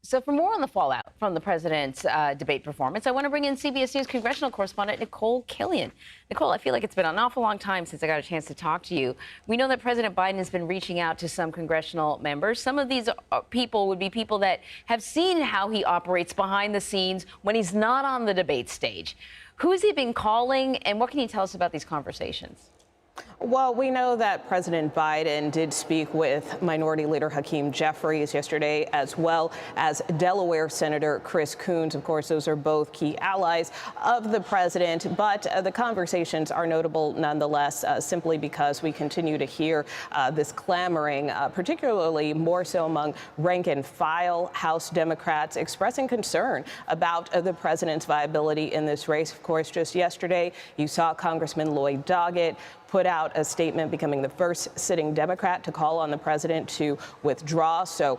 So for more on the fallout from the president's debate performance, I want to bring in CBS News congressional correspondent Nikole Killian. Nicole, I feel like it's been an awful long time since I got a chance to talk to you. We know that President Biden has been reaching out to some congressional members. Some of these people would be people that have seen how he operates behind the scenes when he's not on the debate stage. Who has he been calling, and what can you tell us about these conversations? Well, we know that President Biden did speak with Minority Leader Hakeem Jeffries yesterday, as well as Delaware Senator Chris Coons. Of course, those are both key allies of the president. But the conversations are notable nonetheless, simply because we continue to hear this clamoring, particularly more so among rank and file House Democrats, expressing concern about the president's viability in this race. Of course, just yesterday, you saw Congressman Lloyd Doggett put out a statement becoming the first sitting Democrat to call on the president to withdraw. So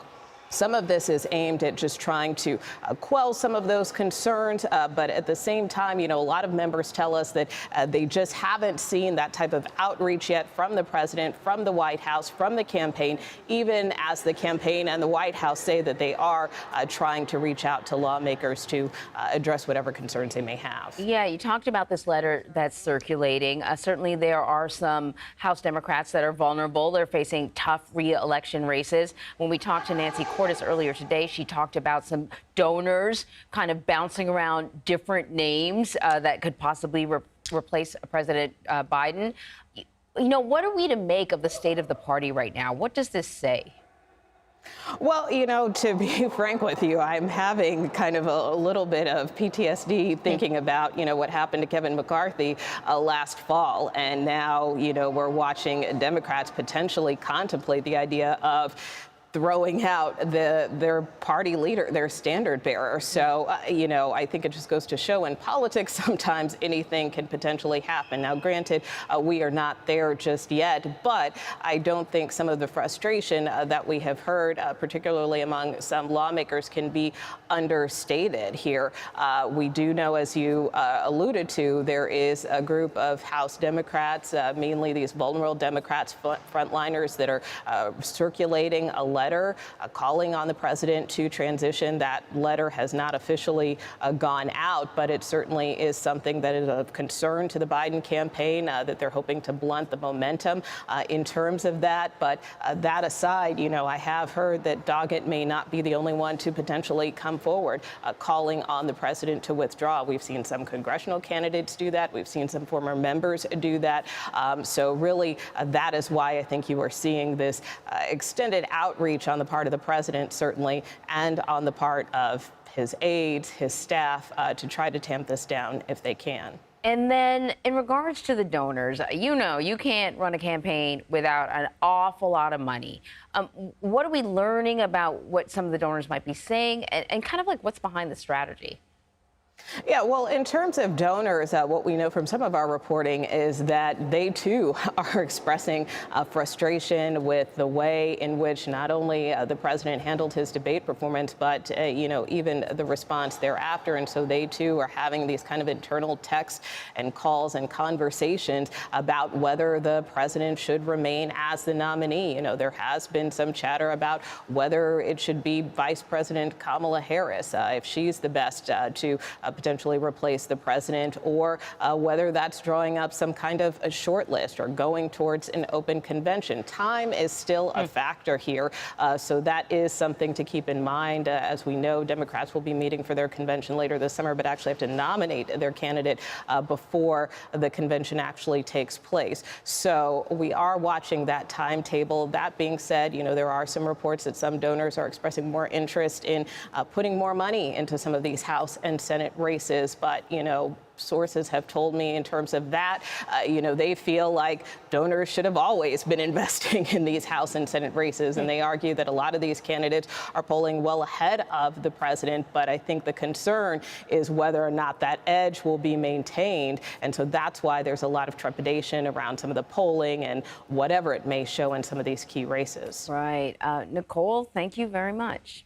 some of this is aimed at just trying to quell some of those concerns. But at the same time, a lot of members tell us that they just haven't seen that type of outreach yet from the president, from the White House, from the campaign, even as the campaign and the White House say that they are trying to reach out to lawmakers to address whatever concerns they may have. Yeah, you talked about this letter that's circulating. Certainly there are some House Democrats that are vulnerable. They're facing tough re-election races. When we talked to Nancy Cordes earlier today, she talked about some donors kind of bouncing around different names that could possibly replace President Biden. What are we to make of the state of the party right now? What does this say? Well, to be frank with you, I'm having kind of a little bit of PTSD thinking about, what happened to Kevin McCarthy last fall. And now, we're watching Democrats potentially contemplate the idea of throwing out their party leader, their standard bearer. So, I think it just goes to show in politics, sometimes anything can potentially happen. Now, granted, we are not there just yet, but I don't think some of the frustration that we have heard, particularly among some lawmakers, can be understated here. We do know, as you alluded to, there is a group of House Democrats, mainly these vulnerable Democrats, frontliners, that are circulating a letter calling on the president to transition. That letter has not officially gone out, but it certainly is something that is of concern to the Biden campaign, that they're hoping to blunt the momentum in terms of that. But that aside, I have heard that Doggett may not be the only one to potentially come forward calling on the president to withdraw. We've seen some congressional candidates do that. We've seen some former members do that. So really, that is why I think you are seeing this extended outreach on the part of the president, certainly, and on the part of his aides, his staff, to try to tamp this down if they can. And then in regards to the donors, you can't run a campaign without an awful lot of money. What are we learning about what some of the donors might be saying, and kind of like what's behind the strategy? Yeah, well, in terms of donors, what we know from some of our reporting is that they, too, are expressing frustration with the way in which not only the president handled his debate performance, but, even the response thereafter. And so they, too, are having these kind of internal texts and calls and conversations about whether the president should remain as the nominee. There has been some chatter about whether it should be Vice President Kamala Harris, if she's the best to potentially replace the president, or whether that's drawing up some kind of a short list or going towards an open convention. Time is still a factor here, so that is something to keep in mind. As we know, Democrats will be meeting for their convention later this summer, but actually have to nominate their candidate before the convention actually takes place. So we are watching that timetable. That being said, there are some reports that some donors are expressing more interest in putting more money into some of these House and Senate races, but sources have told me in terms of that, they feel like donors should have always been investing in these House and Senate races, and they argue that a lot of these candidates are polling well ahead of the president. But I think the concern is whether or not that edge will be maintained, and so that's why there's a lot of trepidation around some of the polling and whatever it may show in some of these key races. Right. Nicole, thank you very much.